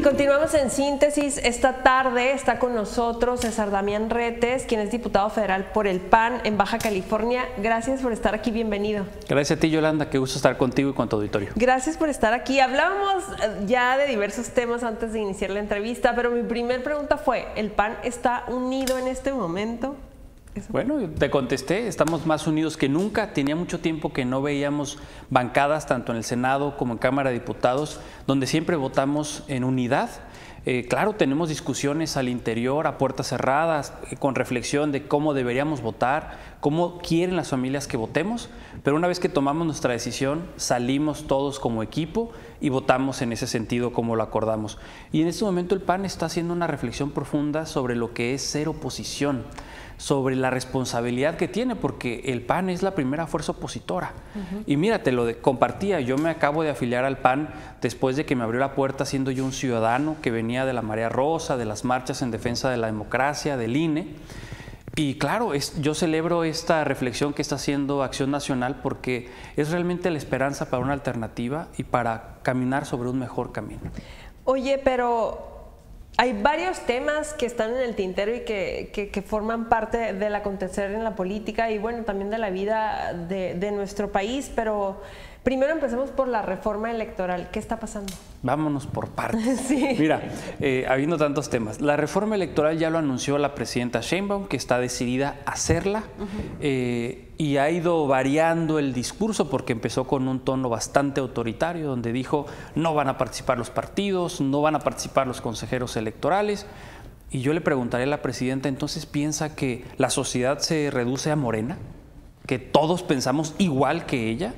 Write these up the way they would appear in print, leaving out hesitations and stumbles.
continuamos en Síntesis. Esta tarde está con nosotros César Damián Retes, quien es diputado federal por el PAN en Baja California. Gracias por estar aquí, bienvenido. Gracias a ti, Yolanda, qué gusto estar contigo y con tu auditorio. Gracias por estar aquí. Hablábamos ya de diversos temas antes de iniciar la entrevista, pero mi primer pregunta fue, ¿el PAN está unido en este momento? Bueno, te contesté, estamos más unidos que nunca. Tenía mucho tiempo que no veíamos bancadas, tanto en el Senado como en Cámara de Diputados, donde siempre votamos en unidad. Claro, tenemos discusiones al interior, a puertas cerradas, con reflexión de cómo deberíamos votar, cómo quieren las familias que votemos, pero una vez que tomamos nuestra decisión, salimos todos como equipo y votamos en ese sentido como lo acordamos. Y en este momento el PAN está haciendo una reflexión profunda sobre lo que es ser oposición, sobre la responsabilidad que tiene, porque el PAN es la primera fuerza opositora. Y mira, te lo compartía, yo me acabo de afiliar al PAN después de que me abrió la puerta siendo yo un ciudadano que venía de la Marea Rosa, de las marchas en defensa de la democracia, del INE. Y claro, yo celebro esta reflexión que está haciendo Acción Nacional porque es realmente la esperanza para una alternativa y para caminar sobre un mejor camino. Oye, pero hay varios temas que están en el tintero y que forman parte del acontecer en la política y bueno, también de la vida de nuestro país, pero primero empecemos por la reforma electoral. ¿Qué está pasando? Vámonos por partes. Sí. Mira, habiendo tantos temas, la reforma electoral ya lo anunció la presidenta Sheinbaum, que está decidida a hacerla, y ha ido variando el discurso porque empezó con un tono bastante autoritario, donde dijo no van a participar los partidos, no van a participar los consejeros electorales. Y yo le preguntaré a la presidenta, entonces, ¿piensa que la sociedad se reduce a Morena? ¿Que todos pensamos igual que ella?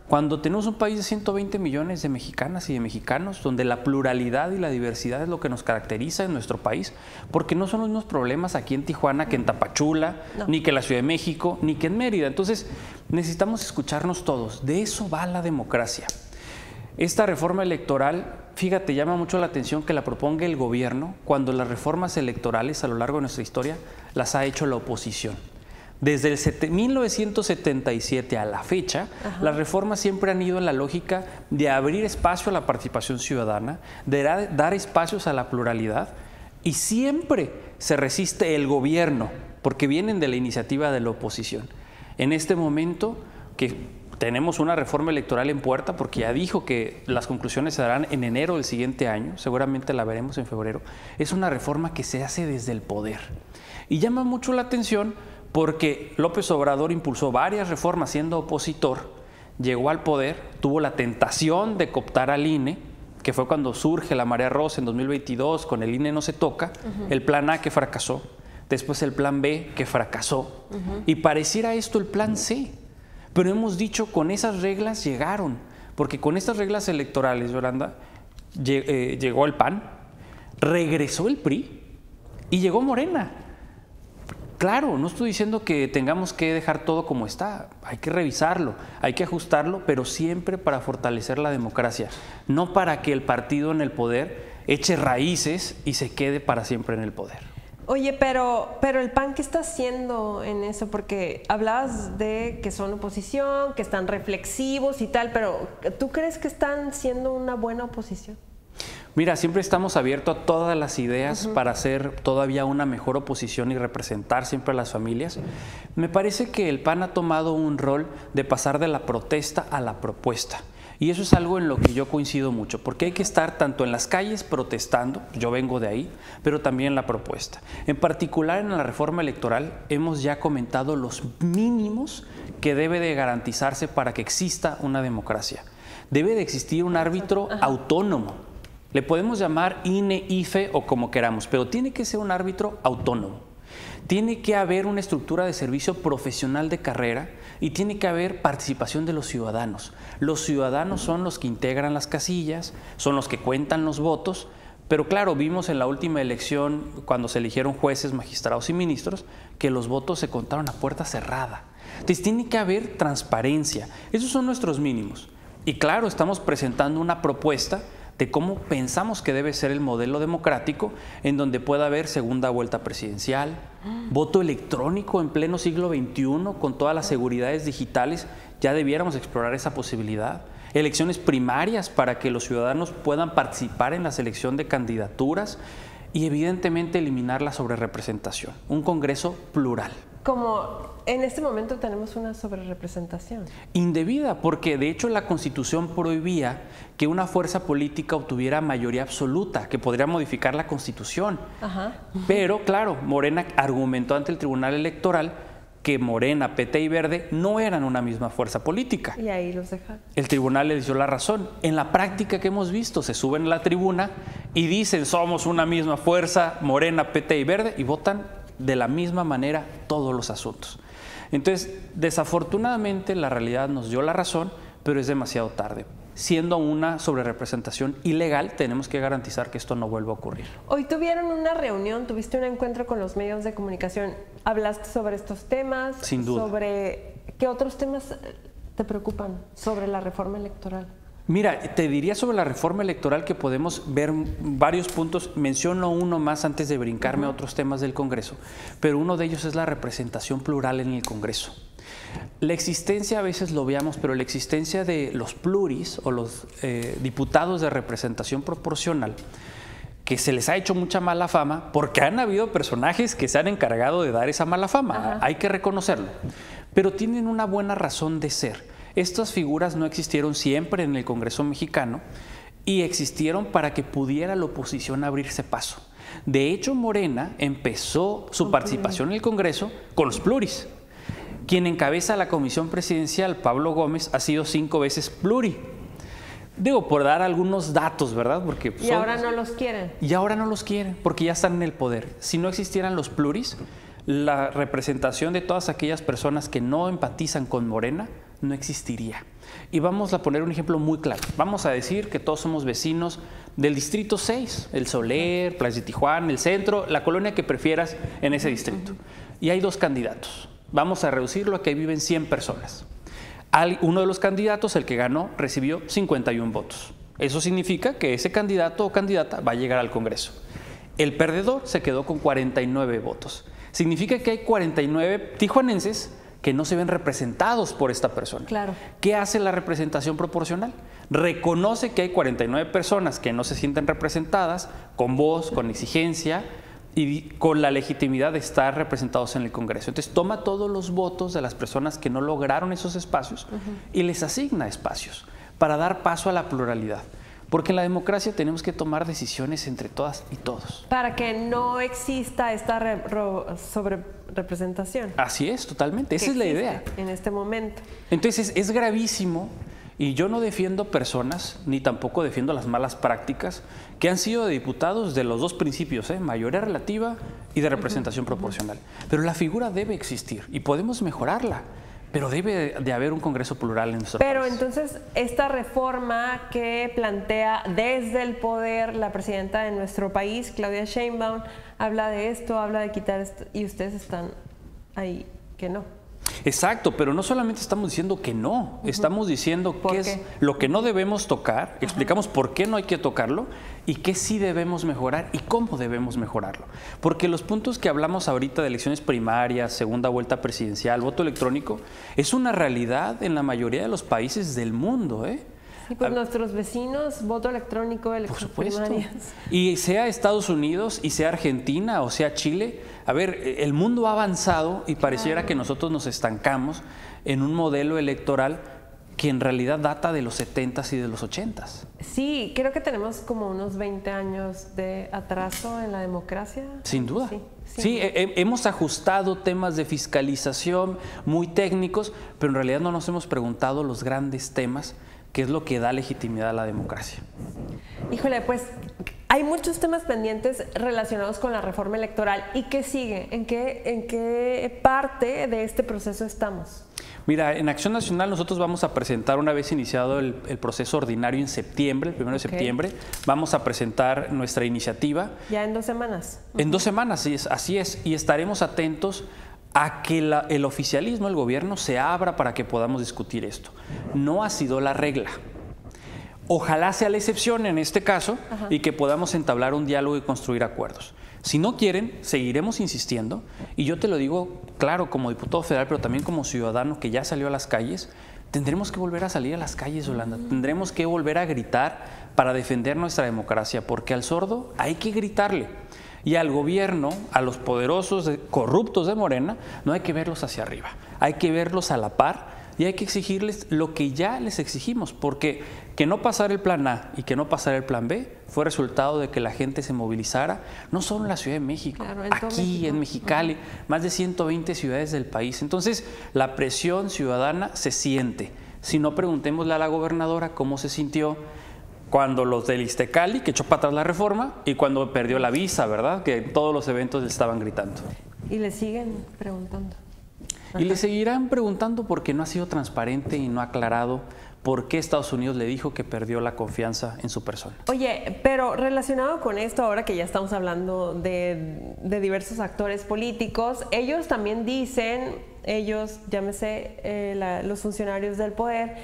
Cuando tenemos un país de 120 millones de mexicanas y de mexicanos, donde la pluralidad y la diversidad es lo que nos caracteriza en nuestro país, porque no son los mismos problemas aquí en Tijuana que en Tapachula, ni que en la Ciudad de México, ni que en Mérida. Entonces, necesitamos escucharnos todos. De eso va la democracia. Esta reforma electoral, fíjate, llama mucho la atención que la proponga el gobierno cuando las reformas electorales a lo largo de nuestra historia las ha hecho la oposición. Desde el 1977 a la fecha, las reformas siempre han ido en la lógica de abrir espacio a la participación ciudadana, de dar espacios a la pluralidad, y siempre se resiste el gobierno, porque vienen de la iniciativa de la oposición. En este momento que tenemos una reforma electoral en puerta, porque ya dijo que las conclusiones se darán en enero del siguiente año, seguramente la veremos en febrero, es una reforma que se hace desde el poder. Y llama mucho la atención porque López Obrador impulsó varias reformas siendo opositor, llegó al poder, tuvo la tentación de cooptar al INE, que fue cuando surge la Marea Rosa en 2022, con el INE no se toca, el plan A que fracasó, después el plan B que fracasó, y pareciera esto el plan C. Pero hemos dicho, con esas reglas llegaron, porque con estas reglas electorales, Yolanda, llegó el PAN, regresó el PRI y llegó Morena. Claro, no estoy diciendo que tengamos que dejar todo como está, hay que revisarlo, hay que ajustarlo, pero siempre para fortalecer la democracia, no para que el partido en el poder eche raíces y se quede para siempre en el poder. Oye, pero el PAN, ¿qué está haciendo en eso? Porque hablabas de que son oposición, que están reflexivos y tal, pero ¿tú crees que están siendo una buena oposición? Mira, siempre estamos abiertos a todas las ideas para hacer todavía una mejor oposición y representar siempre a las familias. Me parece que el PAN ha tomado un rol de pasar de la protesta a la propuesta. Y eso es algo en lo que yo coincido mucho, porque hay que estar tanto en las calles protestando, yo vengo de ahí, pero también en la propuesta. En particular en la reforma electoral hemos ya comentado los mínimos que debe de garantizarse para que exista una democracia. Debe de existir un árbitro autónomo. Le podemos llamar INE, IFE o como queramos, pero tiene que ser un árbitro autónomo. Tiene que haber una estructura de servicio profesional de carrera y tiene que haber participación de los ciudadanos. Los ciudadanos son los que integran las casillas, son los que cuentan los votos, pero claro, vimos en la última elección, cuando se eligieron jueces, magistrados y ministros, que los votos se contaron a puerta cerrada. Entonces tiene que haber transparencia. Esos son nuestros mínimos. Y claro, estamos presentando una propuesta de cómo pensamos que debe ser el modelo democrático, en donde pueda haber segunda vuelta presidencial, voto electrónico en pleno siglo XXI, con todas las seguridades digitales. Ya debiéramos explorar esa posibilidad. elecciones primarias para que los ciudadanos puedan participar en la selección de candidaturas y evidentemente eliminar la sobrerepresentación, un Congreso plural. Como en este momento tenemos una sobrerepresentación. Indebida, porque de hecho la Constitución prohibía que una fuerza política obtuviera mayoría absoluta, que podría modificar la Constitución. Ajá. Pero claro, Morena argumentó ante el Tribunal Electoral que Morena, PT y Verde no eran una misma fuerza política. Y ahí los dejaron. El tribunal les dio la razón. En la práctica que hemos visto, se suben a la tribuna y dicen somos una misma fuerza, Morena, PT y Verde, y votan de la misma manera todos los asuntos. Entonces, desafortunadamente la realidad nos dio la razón, pero es demasiado tarde. Siendo una sobrerepresentación ilegal, tenemos que garantizar que esto no vuelva a ocurrir. Hoy tuvieron una reunión, tuviste un encuentro con los medios de comunicación. ¿Hablaste sobre estos temas? Sin duda. ¿Sobre qué otros temas te preocupan sobre la reforma electoral? Mira, te diría sobre la reforma electoral que podemos ver varios puntos. Menciono uno más antes de brincarme a otros temas del Congreso, pero uno de ellos es la representación plural en el Congreso. La existencia, a veces lo veamos, pero la existencia de los pluris o los diputados de representación proporcional, que se les ha hecho mucha mala fama porque han habido personajes que se han encargado de dar esa mala fama, hay que reconocerlo, pero tienen una buena razón de ser. Estas figuras no existieron siempre en el Congreso mexicano y existieron para que pudiera la oposición abrirse paso. De hecho, Morena empezó su participación en el Congreso con los pluris. Quien encabeza la comisión presidencial, Pablo Gómez, ha sido 5 veces pluri. Digo, por dar algunos datos, ¿verdad? Porque y ahora no los quieren. Y ahora no los quieren, porque ya están en el poder. Si no existieran los pluris, la representación de todas aquellas personas que no empatizan con Morena no existiría. Y vamos a poner un ejemplo muy claro. Vamos a decir que todos somos vecinos del Distrito 6, el Soler, Playa de Tijuana, el centro, la colonia que prefieras en ese distrito. Y hay 2 candidatos. Vamos a reducirlo a que viven 100 personas. Uno de los candidatos, el que ganó, recibió 51 votos. Eso significa que ese candidato o candidata va a llegar al Congreso. El perdedor se quedó con 49 votos. Significa que hay 49 tijuanenses que no se ven representados por esta persona. Claro. ¿Qué hace la representación proporcional? Reconoce que hay 49 personas que no se sienten representadas, con voz, con exigencia y con la legitimidad de estar representados en el Congreso. Entonces toma todos los votos de las personas que no lograron esos espacios y les asigna espacios para dar paso a la pluralidad. Porque en la democracia tenemos que tomar decisiones entre todas y todos. Para que no exista esta sobrerepresentación. Así es, totalmente. Esa es la idea. En este momento. Entonces es gravísimo, y yo no defiendo personas, ni tampoco defiendo las malas prácticas que han sido de diputados de los 2 principios, mayoría relativa y de representación proporcional. Pero la figura debe existir y podemos mejorarla. Pero debe de haber un Congreso plural en nuestro país. Pero entonces, esta reforma que plantea desde el poder la presidenta de nuestro país, Claudia Sheinbaum, habla de esto, habla de quitar esto, y ustedes están ahí que no. Exacto, pero no solamente estamos diciendo que no, estamos diciendo qué es lo que no debemos tocar, explicamos por qué no hay que tocarlo y qué sí debemos mejorar y cómo debemos mejorarlo. Porque los puntos que hablamos ahorita de elecciones primarias, segunda vuelta presidencial, voto electrónico, es una realidad en la mayoría de los países del mundo, Sí, pues nuestros vecinos, voto electrónico, elecciones primarias. Y sea Estados Unidos, y sea Argentina, o sea Chile, a ver, el mundo ha avanzado y pareciera que nosotros nos estancamos en un modelo electoral que en realidad data de los 70s y de los 80s. Sí, creo que tenemos como unos 20 años de atraso en la democracia. Sin duda. Sí, hemos ajustado temas de fiscalización muy técnicos, pero en realidad no nos hemos preguntado los grandes temas, que es lo que da legitimidad a la democracia. Híjole, pues hay muchos temas pendientes relacionados con la reforma electoral. ¿Y qué sigue? ¿En qué parte de este proceso estamos? Mira, en Acción Nacional nosotros vamos a presentar, una vez iniciado el proceso ordinario en septiembre, el 1 de septiembre, vamos a presentar nuestra iniciativa. ¿Ya en 2 semanas? En 2 semanas, así es, y estaremos atentos a que el oficialismo, el gobierno, se abra para que podamos discutir esto. No ha sido la regla. Ojalá sea la excepción en este caso y que podamos entablar un diálogo y construir acuerdos. Si no quieren, seguiremos insistiendo, y yo te lo digo claro como diputado federal, pero también como ciudadano que ya salió a las calles, tendremos que volver a salir a las calles, Yolanda. Tendremos que volver a gritar para defender nuestra democracia, porque al sordo hay que gritarle. Y al gobierno, a los poderosos corruptos de Morena, no hay que verlos hacia arriba. Hay que verlos a la par y hay que exigirles lo que ya les exigimos, porque que no pasara el plan A y que no pasara el plan B fue resultado de que la gente se movilizara, no solo en la Ciudad de México, claro, aquí en Mexicali, más de 120 ciudades del país. Entonces, la presión ciudadana se siente. Si no, preguntémosle a la gobernadora cómo se sintió cuando los del Ixtecali, que echó para atrás la reforma, y cuando perdió la visa, ¿verdad? Que en todos los eventos le estaban gritando. Y le siguen preguntando. Y le seguirán preguntando porque no ha sido transparente y no ha aclarado por qué Estados Unidos le dijo que perdió la confianza en su persona. Oye, pero relacionado con esto, ahora que ya estamos hablando de diversos actores políticos, ellos también dicen, llámese los funcionarios del poder,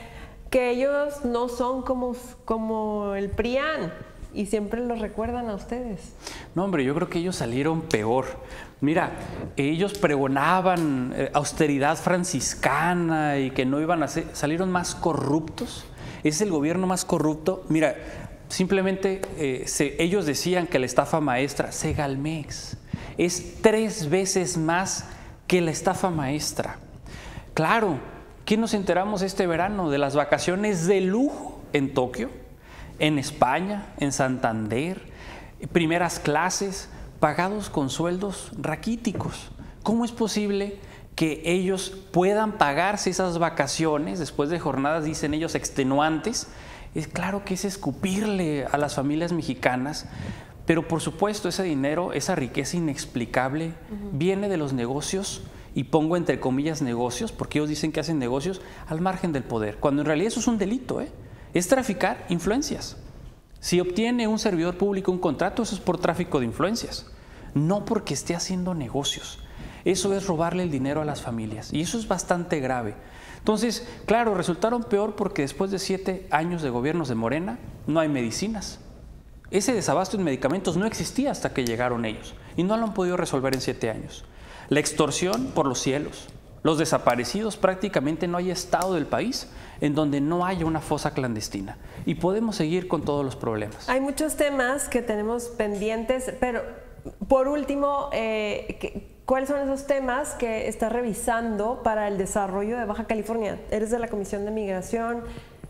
que ellos no son como el PRIAN y siempre los recuerdan a ustedes. No, hombre, yo creo que ellos salieron peor. Mira, ellos pregonaban austeridad franciscana y que no iban a ser, salieron más corruptos. Es el gobierno más corrupto. Mira, simplemente ellos decían que la estafa maestra, Segalmex, es 3 veces más que la estafa maestra. Claro, ¿qué nos enteramos este verano? De las vacaciones de lujo en Tokio, en España, en Santander, primeras clases, pagados con sueldos raquíticos. ¿Cómo es posible que ellos puedan pagarse esas vacaciones después de jornadas, dicen ellos, extenuantes? Es claro que es escupirle a las familias mexicanas, pero por supuesto ese dinero, esa riqueza inexplicable, viene de los negocios, y pongo entre comillas negocios, porque ellos dicen que hacen negocios al margen del poder, cuando en realidad eso es un delito, es traficar influencias. Si obtiene un servidor público un contrato, eso es por tráfico de influencias, no porque esté haciendo negocios. Eso es robarle el dinero a las familias y eso es bastante grave. Entonces, claro, resultaron peor porque después de 7 años de gobiernos de Morena no hay medicinas. Ese desabasto en medicamentos no existía hasta que llegaron ellos y no lo han podido resolver en 7 años. La extorsión por los cielos, los desaparecidos, prácticamente no hay estado del país en donde no haya una fosa clandestina. Y podemos seguir con todos los problemas. Hay muchos temas que tenemos pendientes, pero por último, ¿cuáles son esos temas que estás revisando para el desarrollo de Baja California? Eres de la Comisión de Migración.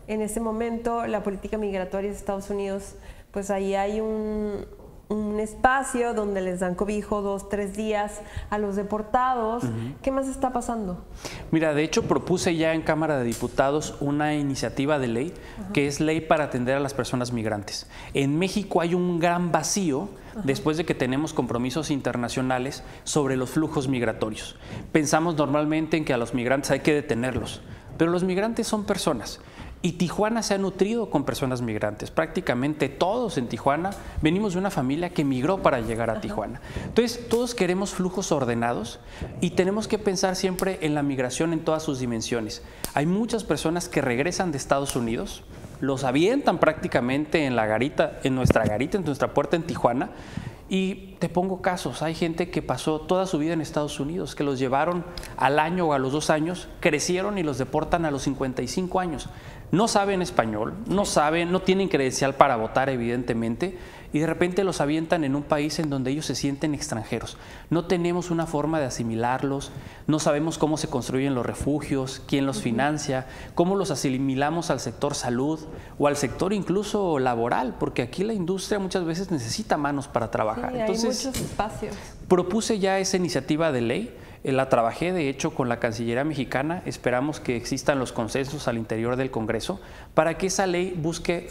En este momento, la política migratoria de Estados Unidos, pues ahí hay un espacio donde les dan cobijo 2-3 días a los deportados. ¿Qué más está pasando? Mira, de hecho propuse ya en Cámara de Diputados una iniciativa de ley que es ley para atender a las personas migrantes. En México hay un gran vacío después de que tenemos compromisos internacionales sobre los flujos migratorios. Pensamos normalmente en que a los migrantes hay que detenerlos, pero los migrantes son personas. Y Tijuana se ha nutrido con personas migrantes. Prácticamente todos en Tijuana venimos de una familia que migró para llegar a Tijuana. Entonces, todos queremos flujos ordenados y tenemos que pensar siempre en la migración en todas sus dimensiones. Hay muchas personas que regresan de Estados Unidos, los avientan prácticamente en la garita, en nuestra puerta en Tijuana. Y te pongo casos, hay gente que pasó toda su vida en Estados Unidos, que los llevaron al año o a los 2 años, crecieron y los deportan a los 55 años. No saben español, no tienen credencial para votar evidentemente, y de repente los avientan en un país en donde ellos se sienten extranjeros. No tenemos una forma de asimilarlos, no sabemos cómo se construyen los refugios, quién los financia, cómo los asimilamos al sector salud o al sector incluso laboral, porque aquí la industria muchas veces necesita manos para trabajar. Sí, entonces, hay muchos espacios. Propuse ya esa iniciativa de ley. La trabajé, de hecho, con la Cancillería mexicana. Esperamos que existan los consensos al interior del Congreso para que esa ley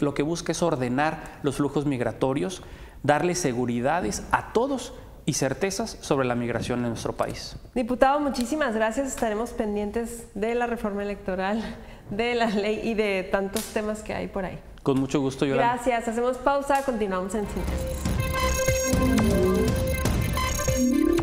lo que busque es ordenar los flujos migratorios, darle seguridades a todos y certezas sobre la migración en nuestro país. Diputado, muchísimas gracias. Estaremos pendientes de la reforma electoral, de la ley y de tantos temas que hay por ahí. Con mucho gusto, Yolanda. Gracias. Hacemos pausa. Continuamos en síntesis.